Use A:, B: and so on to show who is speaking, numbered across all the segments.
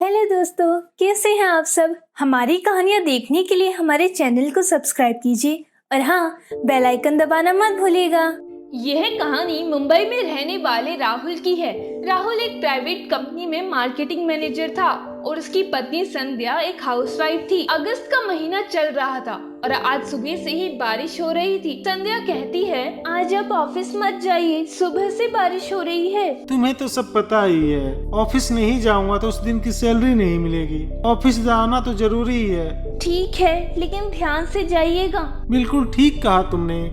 A: Hello दोस्तों, कैसे हैं आप सब। हमारी कहानियाँ देखने के लिए हमारे चैनल को सब्सक्राइब कीजिए और हाँ, बेल आइकन दबाना मत भूलिएगा।
B: यह कहानी मुंबई में रहने वाले राहुल की है। राहुल एक प्राइवेट कंपनी में मार्केटिंग मैनेजर था और उसकी पत्नी संध्या एक हाउसवाइफ थी। अगस्त का महीना चल रहा था और आज सुबह से ही बारिश हो रही थी। संध्या कहती है, आज आप ऑफिस मत जाइए, सुबह से बारिश हो रही है।
C: तुम्हें तो सब पता ही है, ऑफिस नहीं जाऊंगा तो उस दिन की सैलरी नहीं मिलेगी। ऑफिस जाना तो जरूरी ही है।
B: ठीक है, लेकिन ध्यान से जाइएगा।
C: बिल्कुल ठीक कहा तुमने।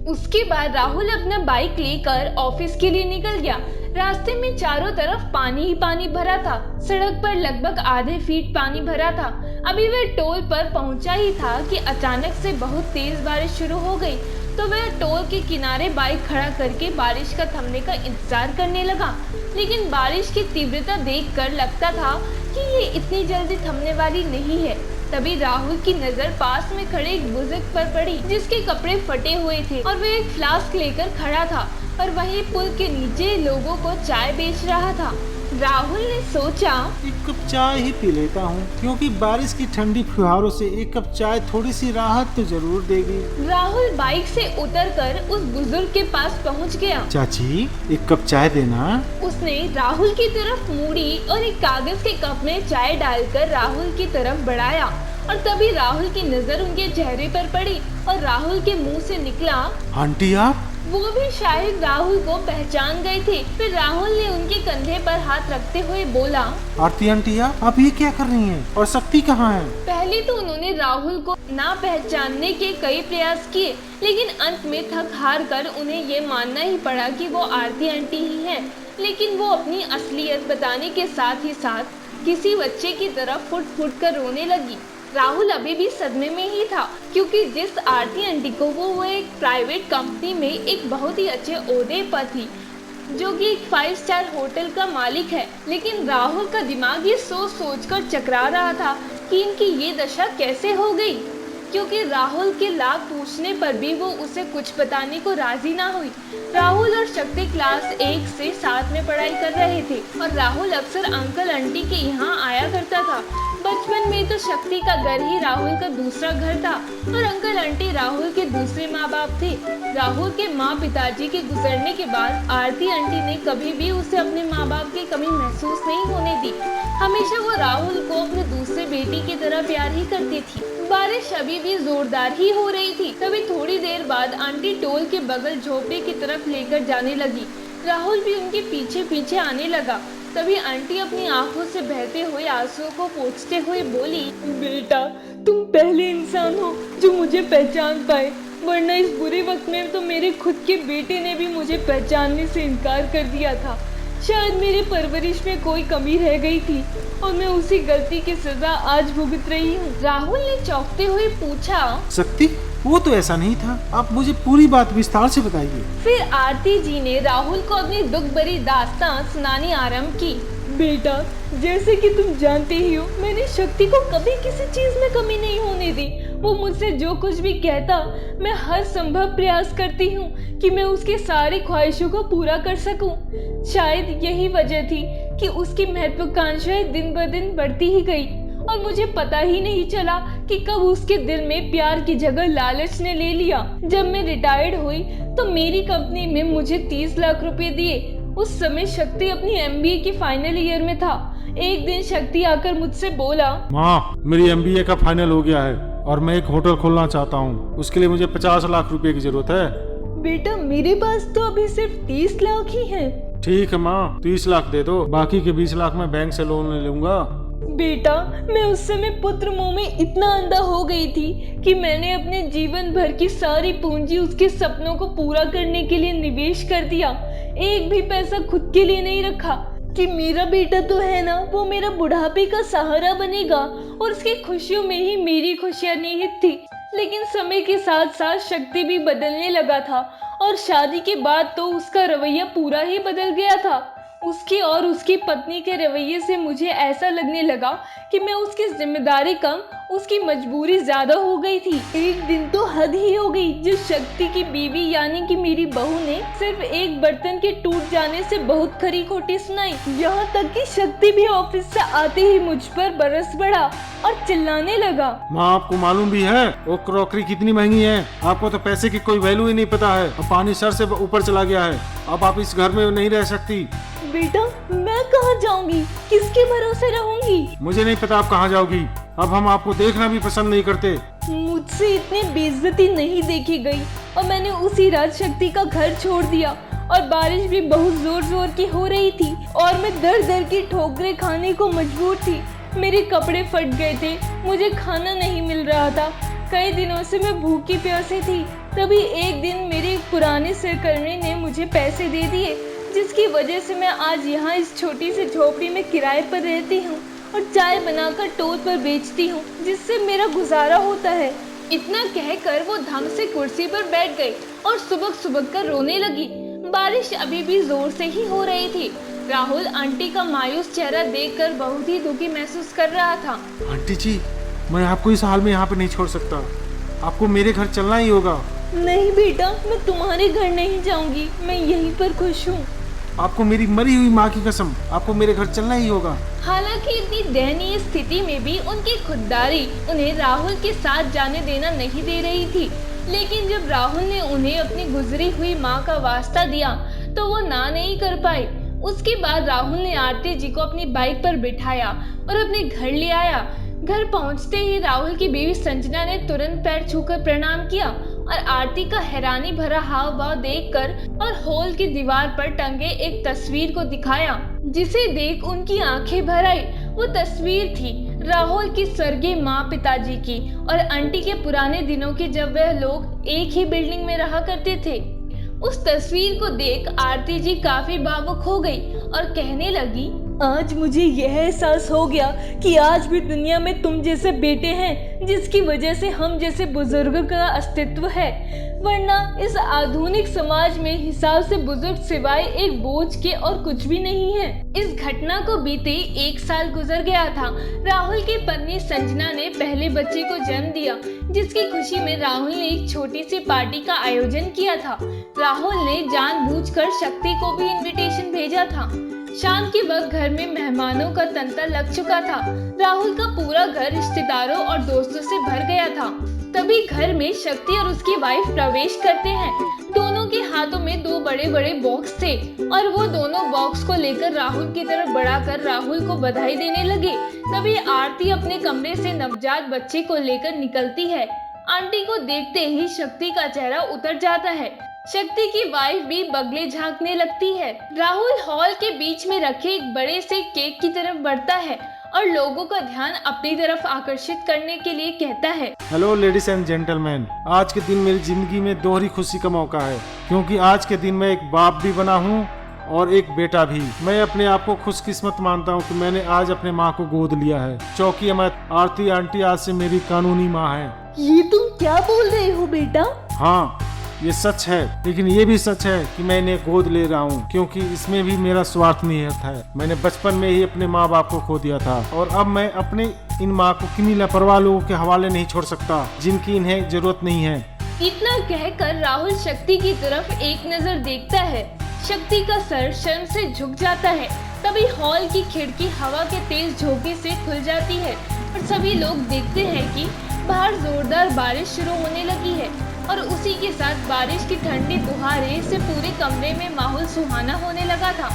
B: उसके बाद राहुल अपना बाइक लेकर ऑफिस के लिए निकल गया। रास्ते में चारों तरफ पानी ही पानी भरा था। सड़क पर लगभग आधे फीट पानी भरा था। अभी वह टोल पर पहुंचा ही था कि अचानक से बहुत तेज बारिश शुरू हो गई। तो वह टोल के किनारे बाइक खड़ा करके बारिश का थमने का इंतजार करने लगा। लेकिन बारिश की तीव्रता देखकर लगता था कि ये इतनी जल्दी थमने वाली नहीं है। तभी राहुल की नजर पास में खड़े एक बुजुर्ग पर पड़ी, जिसके कपड़े फटे हुए थे और वह एक फ्लास्क लेकर खड़ा था और वहीं पुल के नीचे लोगों को चाय बेच रहा था। राहुल ने सोचा,
C: एक कप चाय ही पी लेता हूँ, क्योंकि बारिश की ठंडी फुहारों से एक कप चाय थोड़ी सी राहत तो जरूर देगी।
B: राहुल बाइक से उतरकर उस बुजुर्ग के पास पहुंच गया।
C: चाची, एक कप चाय देना।
B: उसने राहुल की तरफ मुड़ी और एक कागज के कप में चाय डालकर राहुल की तरफ बढ़ाया और तभी राहुल की नजर उनके चेहरे पर पड़ी और राहुल के मुंह से निकला,
C: आंटी आप?
B: वो भी शायद राहुल को पहचान गए थे। फिर राहुल ने उनके कंधे पर हाथ रखते हुए बोला,
C: आरती आंटी आप ये क्या कर रही हैं? और शक्ति कहाँ है?
B: पहले तो उन्होंने राहुल को ना पहचानने के कई प्रयास किए, लेकिन अंत में थक हार कर उन्हें ये मानना ही पड़ा कि वो आरती आंटी ही है। लेकिन वो अपनी असलियत बताने के साथ ही साथ किसी बच्चे की तरह फुट फुट कर रोने लगी। राहुल अभी भी सदमे में ही था, क्योंकि जिस आरती आंटी को वो एक प्राइवेट कंपनी में एक बहुत ही अच्छे ओहदे पर थी, जो कि एक 5 स्टार होटल का मालिक है। लेकिन राहुल का दिमाग ये सोच सोच कर चकरा रहा था कि इनकी ये दशा कैसे हो गई, क्योंकि राहुल के लाख पूछने पर भी वो उसे कुछ बताने को राजी ना हुई। राहुल और शक्ति क्लास 1 से 7 में पढ़ाई कर रहे थे और राहुल अक्सर अंकल आंटी के यहाँ आया करता था। बचपन में तो शक्ति का घर ही राहुल का दूसरा घर था और अंकल आंटी राहुल के दूसरे माँ बाप थे। राहुल के माँ पिताजी के गुजरने के बाद आरती आंटी ने कभी भी उसे अपने माँ बाप की कमी महसूस नहीं होने दी। हमेशा वो राहुल को अपने दूसरे बेटी की तरह प्यार ही करती थी। बारिश अभी भी जोरदार ही हो रही थी। तभी थोड़ी देर बाद आंटी टोल के बगल झोपड़े की तरफ लेकर जाने लगी। राहुल भी उनके पीछे पीछे आने लगा। तभी आंटी अपनी आंखों से बहते हुए आंसुओं को पोंछते हुए बोली, बेटा, तुम पहले इंसान हो जो मुझे पहचान पाए, वरना इस बुरे वक्त में तो मेरे खुद के बेटे ने भी मुझे पहचानने से इनकार कर दिया था। शायद मेरी परवरिश में कोई कमी रह गई थी और मैं उसी गलती की सजा आज भुगत रही हूँ। राहुल ने चौंकते हुए पूछा,
C: शक्ति, वो तो ऐसा नहीं था, आप मुझे पूरी बात विस्तार से बताइए।
B: फिर आरती जी ने राहुल को अपनी दुख भरी दास्तान सुनानी आरंभ की। बेटा, जैसे कि तुम जानते ही हो, मैंने शक्ति को कभी किसी चीज में कमी नहीं होने दी। वो मुझसे जो कुछ भी कहता, मैं हर संभव प्रयास करती हूँ कि मैं उसके सारी ख्वाहिशों को पूरा कर सकूं। शायद यही वजह थी कि उसकी महत्वाकांक्षाएं दिन ब दिन बढ़ती ही गई और मुझे पता ही नहीं चला कि कब उसके दिल में प्यार की जगह लालच ने ले लिया। जब मैं रिटायर्ड हुई तो मेरी कंपनी में मुझे 30 लाख रुपए दिए। उस समय शक्ति अपनी MBA की फाइनल ईयर में था। एक दिन शक्ति आकर मुझसे बोला,
C: माँ, मेरी MBA का फाइनल हो गया है और मैं एक होटल खोलना चाहता हूँ। उसके लिए मुझे 50 लाख रुपए की जरूरत है।
B: बेटा, मेरे पास तो अभी सिर्फ 30 लाख ही हैं।
C: ठीक है माँ, 30 लाख दे दो, बाकी के 20 लाख मैं बैंक से लोन ले लूंगा।
B: बेटा, मैं उस समय पुत्र मोह में इतना अंधा हो गई थी कि मैंने अपने जीवन भर की सारी पूंजी उसके सपनों को पूरा करने के लिए निवेश कर दिया। एक भी पैसा खुद के लिए नहीं रखा कि मेरा बेटा तो है ना, वो मेरा बुढ़ापे का सहारा बनेगा और उसकी खुशियों में ही मेरी खुशियां निहित थी। लेकिन समय के साथ साथ शक्ति भी बदलने लगा था और शादी के बाद तो उसका रवैया पूरा ही बदल गया था। उसकी और उसकी पत्नी के रवैये से मुझे ऐसा लगने लगा कि मैं उसकी जिम्मेदारी कम उसकी मजबूरी ज्यादा हो गई थी। एक दिन तो हद ही हो गई, जिस शक्ति की बीवी यानी कि मेरी बहू ने सिर्फ एक बर्तन के टूट जाने से बहुत खरी खोटी सुनाई। यहाँ तक कि शक्ति भी ऑफिस से आते ही मुझ पर बरस पड़ा और चिल्लाने लगा।
C: माँ, आपको मालूम भी है वो क्रॉकरी कितनी महंगी है? आपको तो पैसे की कोई वैल्यू ही नहीं पता है। अब पानी सर से ऊपर चला गया है, अब आप इस घर में नहीं रह सकती।
B: बेटा, मैं कहाँ जाऊंगी, किसके भरोसे रहूंगी?
C: मुझे नहीं पता आप कहाँ जाओगी। अब हम आपको देखना भी पसंद नहीं करते।
B: मुझसे इतनी बेइज्जती नहीं देखी गई और मैंने उसी रात शक्ति का घर छोड़ दिया। और बारिश भी बहुत जोर जोर की हो रही थी और मैं दर दर की ठोकरें खाने को मजबूर थी। मेरे कपड़े फट गए थे, मुझे खाना नहीं मिल रहा था, कई दिनों से मैं भूखी प्यासी थी। तभी एक दिन मेरे एक पुराने सहकर्मी ने मुझे पैसे दे दिए, जिसकी वजह से मैं आज यहाँ इस छोटी सी झोपड़ी में किराए पर रहती हूँ और चाय बनाकर टोल पर बेचती हूँ, जिससे मेरा गुजारा होता है। इतना कहकर वो धम से कुर्सी पर बैठ गई और सुबक कर रोने लगी। बारिश अभी भी जोर से ही हो रही थी। राहुल आंटी का मायूस चेहरा देखकर बहुत ही दुखी महसूस कर रहा था।
C: आंटी जी, मैं आपको इस हाल में यहाँ पे नहीं छोड़ सकता, आपको मेरे घर चलना ही होगा।
B: नहीं बेटा, मैं तुम्हारे घर नहीं जाऊंगी, मैं यहीं पर खुश हूँ।
C: आपको मेरी मरी हुई माँ की कसम, आपको मेरे घर चलना ही होगा।
B: हालांकि इतनी दयनीय स्थिति में भी उनकी खुददारी उन्हें राहुल के साथ जाने देना नहीं दे रही थी, लेकिन जब राहुल ने उन्हें अपनी गुजरी हुई माँ का वास्ता दिया तो वो ना नहीं कर पाई। उसके बाद राहुल ने आरती जी को अपनी बाइक पर बिठाया और अपने घर ले आया। घर पहुंचते ही राहुल की बीवी संजना ने तुरंत पैर छूकर प्रणाम किया और आरती का हैरानी भरा हाव भाव देखकर और हॉल की दीवार पर टंगे एक तस्वीर को दिखाया, जिसे देख उनकी आंखें भर आई। वो तस्वीर थी राहुल की स्वर्गीय माँ पिताजी की और आंटी के पुराने दिनों की, जब वह लोग एक ही बिल्डिंग में रहा करते थे। उस तस्वीर को देख आरती जी काफी भावुक हो गई और कहने लगी, आज मुझे यह एहसास हो गया कि आज भी दुनिया में तुम जैसे बेटे हैं, जिसकी वजह से हम जैसे बुजुर्ग का अस्तित्व है, वरना इस आधुनिक समाज में हिसाब से बुजुर्ग सिवाय एक बोझ के और कुछ भी नहीं है। इस घटना को बीते 1 साल गुजर गया था। राहुल की पत्नी संजना ने पहले बच्चे को जन्म दिया, जिसकी खुशी में राहुल ने एक छोटी सी पार्टी का आयोजन किया था। राहुल ने जानबूझकर शक्ति को भी इनविटेशन भेजा था। शाम के वक्त घर में मेहमानों का तांता लग चुका था। राहुल का पूरा घर रिश्तेदारों और दोस्तों से भर गया था। तभी घर में शक्ति और उसकी वाइफ प्रवेश करते हैं। दोनों के हाथों में 2 बड़े बॉक्स थे और वो दोनों बॉक्स को लेकर राहुल की तरफ बढ़ाकर राहुल को बधाई देने लगे। तभी आरती अपने कमरे से नवजात बच्चे को लेकर निकलती है। आंटी को देखते ही शक्ति का चेहरा उतर जाता है। शक्ति की वाइफ भी बगले झांकने लगती है। राहुल हॉल के बीच में रखे एक बड़े से केक की तरफ बढ़ता है और लोगों का ध्यान अपनी तरफ आकर्षित करने के लिए कहता है,
C: हेलो लेडीज एंड जेंटलमैन, आज के दिन मेरी जिंदगी में दोहरी खुशी का मौका है, क्योंकि आज के दिन मैं एक बाप भी बना हूँ और एक बेटा भी। मैं अपने आप को खुशकिस्मत मानता हूँ कि मैंने आज अपने माँ को गोद लिया है। चौकी आरती आंटी आज से मेरी कानूनी माँ है।
B: ये तुम क्या बोल रहे हो बेटा?
C: हाँ, ये सच है, लेकिन ये भी सच है कि मैं इन्हें गोद ले रहा हूँ, क्योंकि इसमें भी मेरा स्वार्थ निहित है। मैंने बचपन में ही अपने माँ बाप को खो दिया था और अब मैं अपने इन माँ को किन्हीं लापरवाह लोगों के हवाले नहीं छोड़ सकता, जिनकी इन्हें जरूरत नहीं है।
B: इतना कहकर राहुल शक्ति की तरफ एक नजर देखता है। शक्ति का सर शर्म से झुक जाता है। तभी हॉल की खिड़की हवा के तेज झोंके से खुल जाती है और सभी लोग देखते हैं कि बाहर जोरदार बारिश शुरू होने लगी है और उसी के साथ बारिश की ठंडी फुहारें से पूरे कमरे में माहौल सुहाना होने लगा था।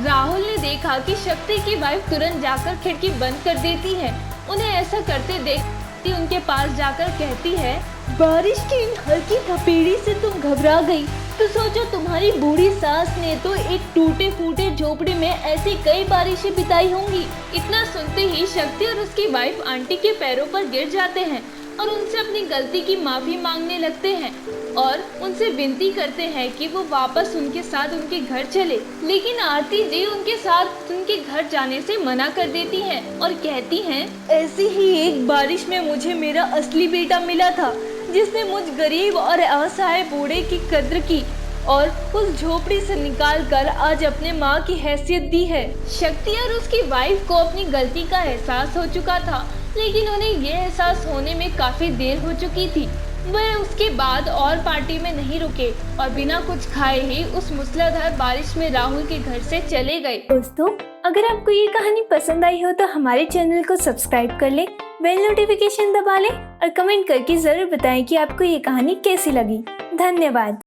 B: राहुल ने देखा कि शक्ति की वाइफ तुरंत जाकर खिड़की बंद कर देती है। उन्हें ऐसा करते देख उनके पास जाकर कहती है, बारिश की इन हल्की थपेड़ी से तुम घबरा गई तो सोचो तुम्हारी बूढ़ी सास ने तो एक टूटे फूटे झोपड़ी में ऐसी कई बारिशें बिताई होंगी। इतना सुनते ही शक्ति और उसकी वाइफ आंटी के पैरों पर गिर जाते हैं और उनसे अपनी गलती की माफी मांगने लगते हैं और उनसे विनती करते हैं कि वो वापस उनके साथ उनके घर चले। लेकिन आरती जी उनके साथ उनके घर जाने से मना कर देती हैं और कहती हैं, ऐसी ही एक बारिश में मुझे मेरा असली बेटा मिला था, जिसने मुझ गरीब और असहाय बूढ़े की कद्र की और उस झोपड़ी से निकालकर आज अपने माँ की हैसियत दी है। शक्ति और उसकी वाइफ को अपनी गलती का एहसास हो चुका था, लेकिन उन्हें ये एहसास होने में काफी देर हो चुकी थी। वह उसके बाद और पार्टी में नहीं रुके और बिना कुछ खाए ही उस मूसलाधार बारिश में राहुल के घर से चले गए।
A: दोस्तों, अगर आपको ये कहानी पसंद आई हो तो हमारे चैनल को सब्सक्राइब कर ले, बेल नोटिफिकेशन दबा ले और कमेंट करके जरूर बताएं कि आपको ये कहानी कैसी लगी। धन्यवाद।